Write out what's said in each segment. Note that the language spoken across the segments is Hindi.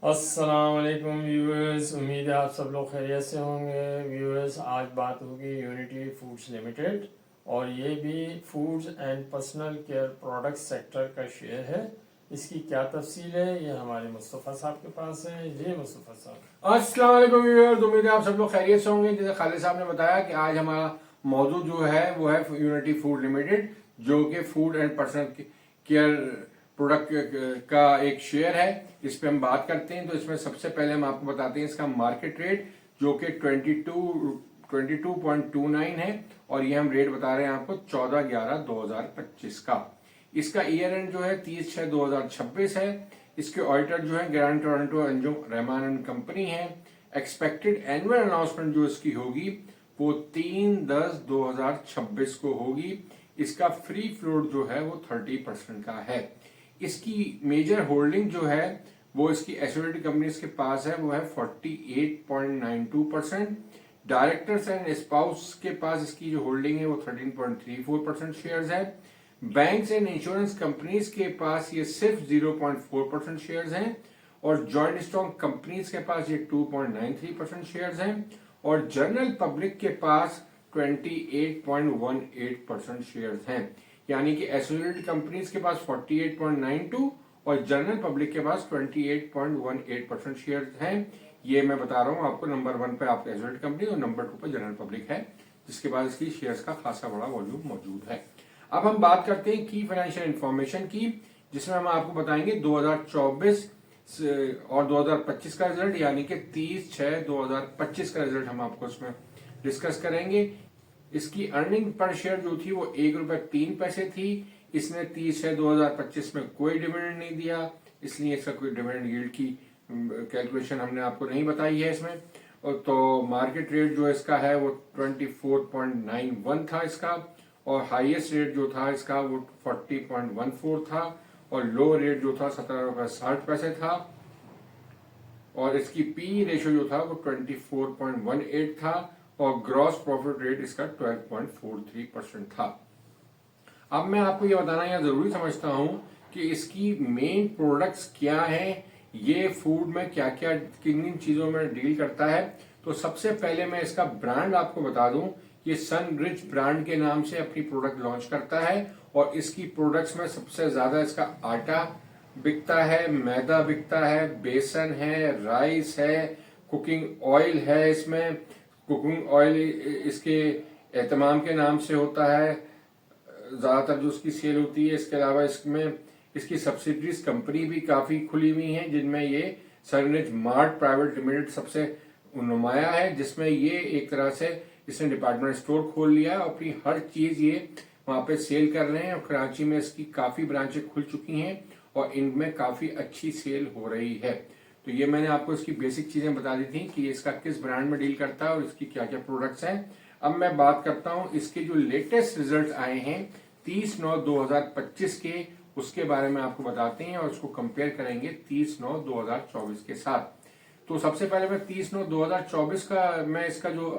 अस्सलाम वालेकुम व्यूअर्स, उम्मीद है आप सब लोग खैरियत से होंगे। व्यूअर्स, आज बात होगी यूनिटी फूड्स लिमिटेड और ये भी foods and personal care product sector का शेयर है। इसकी क्या तफसील है ये हमारे मुस्तफ़ा साहब के पास है। जी मुस्तफ़ा साहब। अस्सलाम वालेकुम व्यूअर्स, उम्मीद है आप सब लोग खैरियत से होंगे। जैसे खालिद साहब ने बताया कि आज हमारा मौजूद जो है वो है यूनिटी फूड लिमिटेड, जो कि food and personal care product का एक शेयर है। इस पे हम बात करते हैं। तो इसमें सबसे पहले हम आपको बताते हैं इसका मार्केट रेट, जो कि 22.29 है, और ये हम रेट बता रहे हैं आपको 14/11/2025 का। इसका ईयर एंड जो है 30/6/2026 है। इसके ऑडिटर जो है grand Toronto Anjum Rahman and company है। एक्सपेक्टेड एनुअल अनाउंसमेंट जो इसकी होगी वो 3/10/2026 को होगी। इसका फ्री फ्लोट जो है वो 30% का है। इसकी मेजर होल्डिंग जो है वो इसकी एसोसिएटेड कंपनीज के पास है, वो है 48.92%। डायरेक्टर्स एंड स्पाउस के पास इसकी जो होल्डिंग है वो 13.34% शेयर्स है। बैंक्स एंड इंश्योरेंस कंपनीज के पास ये सिर्फ 0.4% शेयर्स हैं, और जॉइंट स्टॉक कंपनीज के पास ये 2.93% शेयर्स हैं, और जनरल पब्लिक के पास 28.18% शेयर्स हैं। यानी कि एसोसिएटेड कंपनीज के पास 48.92 और जनरल पब्लिक के पास 28.18% शेयर्स हैं। ये मैं बता रहा हूं आपको, नंबर 1 पे आपके एसोसिएटेड कंपनी और नंबर 2 पे जनरल पब्लिक है, जिसके बाद इसकी शेयर्स का खासा बड़ा वॉल्यूम मौजूद है। अब हम बात करते हैं की फाइनेंशियल इंफॉर्मेशन की, जिसमें हम आपको बताएंगे 2024 और 2025 का रिजल्ट, यानी कि 30/6/2025 का रिजल्ट हम आपको इसमें डिस्कस करेंगे। इसकी अर्निंग पर शेयर जो थी वो ₹1.03 थी। इसने 30/6/2025 में कोई डिविडेंड नहीं दिया, इसलिए इसका कोई डिविडेंड यील्ड की कैलकुलेशन हमने आपको नहीं बताई है इसमें। और तो मार्केट रेट जो इसका है वो 24.91 था इसका, और हाईएस्ट रेट जो था इसका वो 40.14 था, और लो रेट जो था ₹17.60 था, और इसकी पी रेशियो जो था वो 24.18 था, और ग्रॉस प्रॉफिट रेट इसका 12.43% था। अब मैं आपको ये बताना यह जरूरी समझता हूं कि इसकी मेन प्रोडक्ट्स क्या हैं, ये फूड में क्या क्या किन किन चीजों में डील करता है। तो सबसे पहले मैं इसका ब्रांड आपको बता दूं। ये सनरिच ब्रांड के नाम से अपनी प्रोडक्ट लॉन्च करता है, और इसकी प्रोडक्ट्स में सबसे ज्यादा इसका आटा बिकता है, मैदा बिकता है, बेसन है, राइस है, कुकिंग ऑयल है। इसमें कुकिंग ऑयल इसके एहतमाम के नाम से होता है, ज्यादातर जो उसकी सेल होती है। इसके अलावा इसमें इसकी सब्सिडरीज कंपनी भी काफी खुली हुई हैं, जिनमें ये सनरिच मार्ट प्राइवेट लिमिटेड सबसे नुमाया है, जिसमें ये एक तरह से इसने डिपार्टमेंट स्टोर खोल लिया है, अपनी हर चीज ये वहां पे सेल कर रहे हैं। और कराची में इसकी काफी ब्रांचें खुल चुकी हैं, और इनमें काफी अच्छी सेल हो रही है। तो ये मैंने आपको इसकी बेसिक चीजें बता दी थी कि इसका किस ब्रांड में डील करता है और इसकी क्या क्या प्रोडक्ट्स हैं। अब मैं बात करता हूं इसके जो लेटेस्ट रिजल्ट आए हैं 30/9/2025 के, उसके बारे में आपको बताते हैं, और उसको कंपेयर करेंगे 30/9/2024 के साथ। तो सबसे पहले मैं 30/9/2024 का मैं इसका जो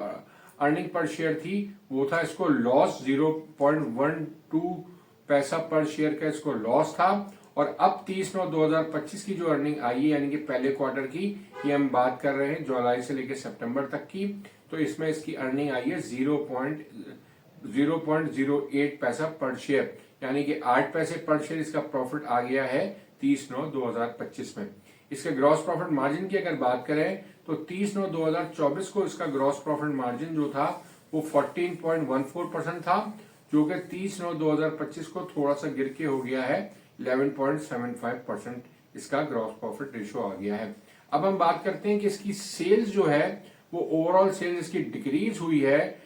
अर्निंग पर शेयर थी वो था, इसको लॉस 0.12 पैसा पर शेयर का इसको लॉस था। और अब 30/9/2025 की जो अर्निंग आई है, यानी कि पहले क्वार्टर की, ये हम बात कर रहे हैं जुलाई से लेकर सितंबर तक की, तो इसमें इसकी अर्निंग आई है 0.08 पैसा पर शेयर, यानी कि 8 पैसे पर शेयर इसका प्रॉफिट आ गया है 30/9/2025 में। इसके ग्रॉस प्रॉफिट मार्जिन की अगर बात करें तो 30/9/2024 को इसका ग्रॉस प्रॉफिट मार्जिन जो था वो 14.14% था, जो कि 30/9/2025 को थोड़ा सा गिर के हो गया है 11.75%। इसका ग्रॉस प्रॉफिट रेशियो आ गया है। अब हम बात करते हैं कि इसकी सेल्स जो है वो ओवरऑल सेल्स इसकी डिक्रीज हुई है,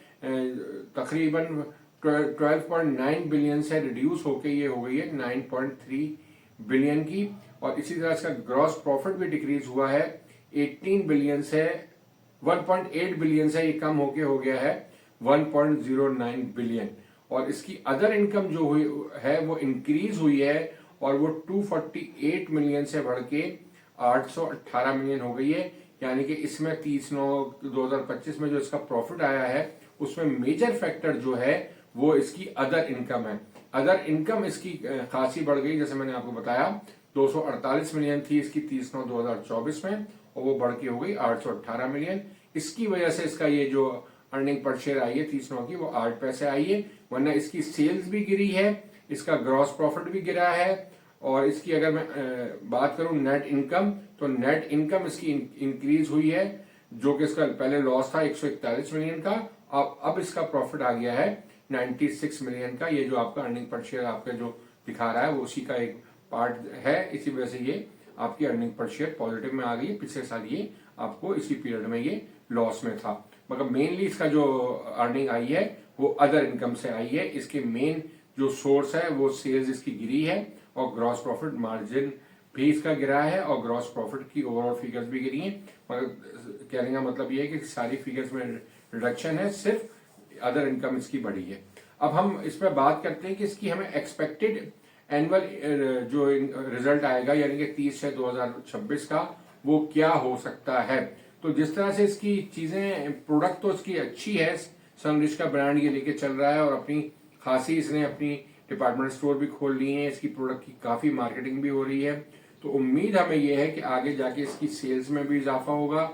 तकरीबन 12.9 बिलियन से रिड्यूस होके ये हो गई है 9.3 बिलियन की। और इसी तरह इसका ग्रॉस प्रॉफिट भी डिक्रीज हुआ है 18 बिलियन से 1.8 बिलियन से ये कम होके हो गया है 1.09 बिलियन। और इसकी अदर इनकम जो हुई है वो इंक्रीज हुई है, और वो 248 मिलियन से बढ़ के 818 मिलियन हो गई है। यानी कि इसमें 30/9/2025 में जो इसका प्रॉफिट आया है उसमें मेजर फैक्टर जो है वो इसकी अदर इनकम है। अदर इनकम इसकी खासी बढ़ गई, जैसे मैंने आपको बताया 248 मिलियन थी इसकी 30/9/2024 में, और वो बढ़ के हो गई 818 मिलियन। इसकी वजह से इसका ये जो अर्निंग पर शेयर आई है 30/9 की, वो 8 पैसे आई है, वरना इसकी सेल्स भी गिरी है, इसका ग्रॉस प्रॉफिट भी गिरा है। और इसकी अगर मैं बात करूं नेट इनकम, तो नेट इनकम इसकी इंक्रीज हुई है, जो कि इसका पहले लॉस था 141 मिलियन का, अब इसका प्रॉफिट आ गया है 96 मिलियन का। ये जो आपका अर्निंग पर शेयर आपका जो दिखा रहा है वो उसी का एक पार्ट है, इसी वजह से ये आपकी अर्निंग पर शेयर पॉजिटिव में आ गई है। पिछले साल ये आपको इसी पीरियड में ये लॉस में था, मगर मेनली इसका जो अर्निंग आई है वो अदर इनकम से आई है। इसके मेन जो सोर्स है वो सेल्स इसकी गिरी है, और ग्रॉस प्रॉफिट मार्जिन भी इसका गिरा है, और ग्रॉस प्रॉफिट की ओवरऑल फिगर्स भी गिरी हैं। मगर कहने का मतलब ये है कि सारी फिगर्स में रिडक्शन है, सिर्फ अदर इनकम इसकी बढ़ी है। अब हम इस पर बात करते हैं कि इसकी हमें एक्सपेक्टेड एनुअल जो रिजल्ट आएगा यानी कि 30/6/2026 का, वो क्या हो सकता है। तो जिस तरह से इसकी चीजें प्रोडक्ट तो इसकी अच्छी है, सनरिच का ब्रांड ये लेके चल रहा है, और अपनी खासी इसने अपनी डिपार्टमेंट स्टोर भी खोल लिए हैं, इसकी प्रोडक्ट की काफी मार्केटिंग भी हो रही है। तो उम्मीद हमें यह है कि आगे जाके इसकी सेल्स में भी इजाफा होगा,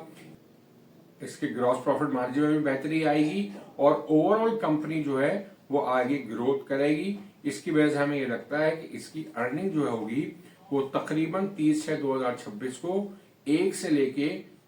इसके ग्रॉस प्रॉफिट मार्जिन में भी बेहतरी आएगी, और ओवरऑल कंपनी जो है वो आगे ग्रोथ करेगी। इसकी वजह से हमें ये लगता है कि इसकी अर्निंग जो होगी वो तकरीबन 30/6/2026 को 1 से लेके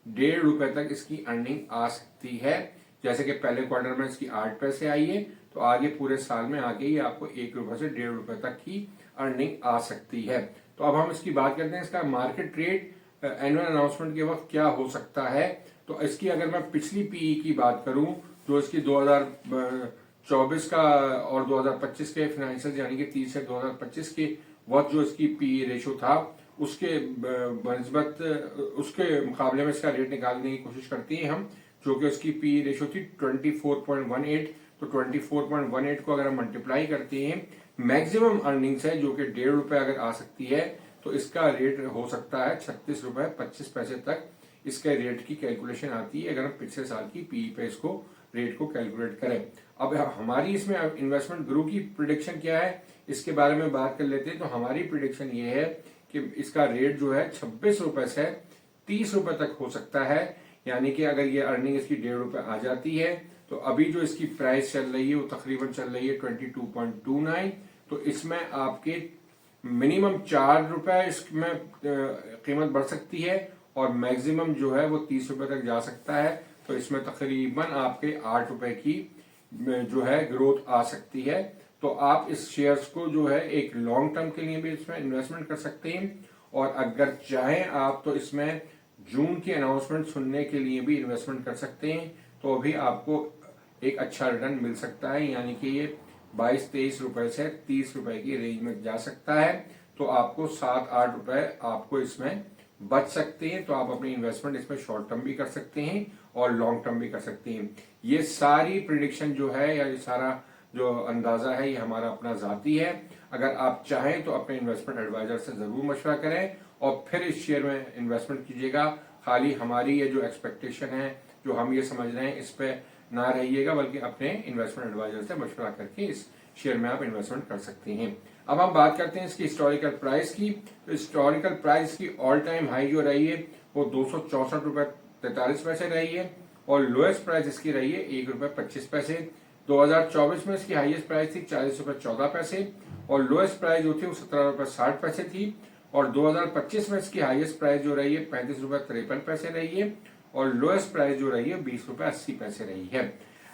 1.5 रुपए तक इसकी अर्निंग आ सकती है। जैसे कि पहले क्वार्टर में इसकी 8 पैसे आई है, तो आगे पूरे साल में आगे ही आपको 1 रुपए से 1.5 रुपए तक की अर्निंग आ सकती है। तो अब हम इसकी बात करते हैं, इसका मार्केट रेट एनुअल अनाउंसमेंट के वक्त क्या हो सकता है। तो इसकी अगर मैं पिछली पीई की बात करूं, जो इसकी 2024 का और 2025 के फाइनेंशियल यानी कि 30/6/2025 के वक्त जो इसकी पीई रेशो था, उसके बनिस्बत उसके मुकाबले में इसका रेट निकालने की कोशिश करते हैं हम, जो कि उसकी पीई रेशो थी 24.18। तो 24.18 को अगर हम मल्टीप्लाई करते हैं मैक्सिमम अर्निंग्स है जो कि 1.5 रुपए अगर आ सकती है, तो इसका रेट हो सकता है 36.25 रुपए तक इसके रेट की कैलकुलेशन आती है, अगर हम पिछले साल की पीई पे इसको रेट को कैलकुलेट करें। अब हमारी इसमें इन्वेस्टमेंट ग्रो की प्रिडिक्शन क्या है, इसके बारे में बात कर लेते हैं। तो हमारी प्रिडिक्शन ये है कि इसका रेट जो है 26 रुपए से 30 रुपए तक हो सकता है, यानी कि अगर ये अर्निंग इसकी 1.5 रुपए आ जाती है, तो अभी जो इसकी प्राइस चल रही है वो तकरीबन चल रही है 22.29। तो इसमें आपके मिनिमम 4 रुपए इसमें कीमत बढ़ सकती है, और मैक्सिमम जो है वो 30 रुपए तक जा सकता है। तो इसमें तकरीबन आपके 8 रुपए की जो है ग्रोथ आ सकती है। तो आप इस शेयर्स को जो है एक लॉन्ग टर्म के लिए भी इसमें इन्वेस्टमेंट कर सकते हैं, और अगर चाहें आप तो इसमें जून की अनाउंसमेंट सुनने के लिए भी इन्वेस्टमेंट कर सकते हैं। तो अभी आपको एक अच्छा रिटर्न मिल सकता है, यानी कि ये 22-23 रुपए से 30 रुपए की रेंज में जा सकता है। तो आपको 7-8 रुपए आपको इसमें बच सकते हैं। तो आप अपनी इन्वेस्टमेंट इसमें शॉर्ट टर्म भी कर सकते हैं और लॉन्ग टर्म भी कर सकते हैं। ये सारी प्रिडिक्शन जो है या ये सारा जो अंदाजा है ये हमारा अपना जाती है। अगर आप चाहें तो अपने इन्वेस्टमेंट एडवाइजर से जरूर मशवरा करें और फिर इस शेयर में इन्वेस्टमेंट कीजिएगा। खाली हमारी ये जो एक्सपेक्टेशन है, जो हम ये समझ रहे हैं, इस पे ना रहिएगा, बल्कि अपने इन्वेस्टमेंट एडवाइजर से मशवरा करके इस शेयर में आप इन्वेस्टमेंट कर सकते हैं। अब हम बात करते हैं इसकी हिस्टोरिकल प्राइस की। तो हिस्टोरिकल प्राइस की ऑल टाइम हाई जो रही है वो 264 रुपए 43 पैसे रही है, और लोएस्ट प्राइस इसकी रही है 1 रुपए 25 पैसे। 2024 में इसकी हाईएस्ट प्राइस थी 40 रुपए 14 पैसे, और लोएस्ट प्राइस जो थी वो 17 रुपए 60 पैसे थी। और 2025 में इसकी हाईएस्ट प्राइस जो रही है 35 रुपए 53 पैसे रही है, और लोएस्ट प्राइस जो रही है 20 रुपए 80 पैसे रही है।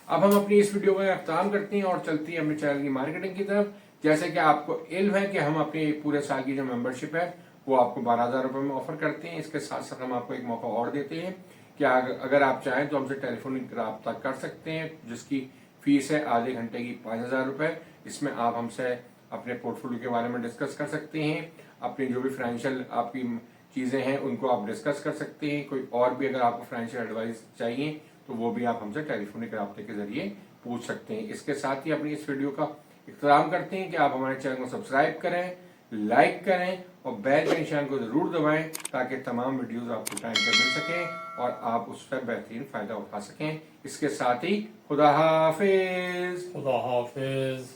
अब हम अपनी इस वीडियो में अख्ताम करते हैं और चलती है अपने चैनल की मार्केटिंग की तरफ। जैसे कि आपको इल्म है कि हम अपने पूरे साल की जो मेंबरशिप है वो आपको 12,000 रुपए में ऑफर करते हैं। इसके साथ साथ हम आपको एक मौका और देते हैं कि अगर आप चाहें तो हमसे टेलीफोनिक रब्ता कर सकते हैं, जिसकी फीस है आधे घंटे की 5,000 रुपए। इसमें आप हमसे अपने पोर्टफोलियो के बारे में डिस्कस कर सकते हैं, अपनी जो भी फाइनेंशियल आपकी चीजें हैं उनको आप डिस्कस कर सकते हैं। कोई और भी अगर आपको फाइनेंशियल एडवाइस चाहिए तो वो भी आप हमसे टेलीफोनिक रब्ते के जरिए पूछ सकते हैं। इसके साथ ही अपनी इस वीडियो का इख्तिताम करते हैं कि आप हमारे चैनल को सब्सक्राइब करें, लाइक करें और बेल के निशान को जरूर दबाएं, ताकि तमाम वीडियोस आपको टाइम पर मिल सकें और आप उसका बेहतरीन फायदा उठा सकें। इसके साथ ही खुदा हाफिज। खुदा हाफिज।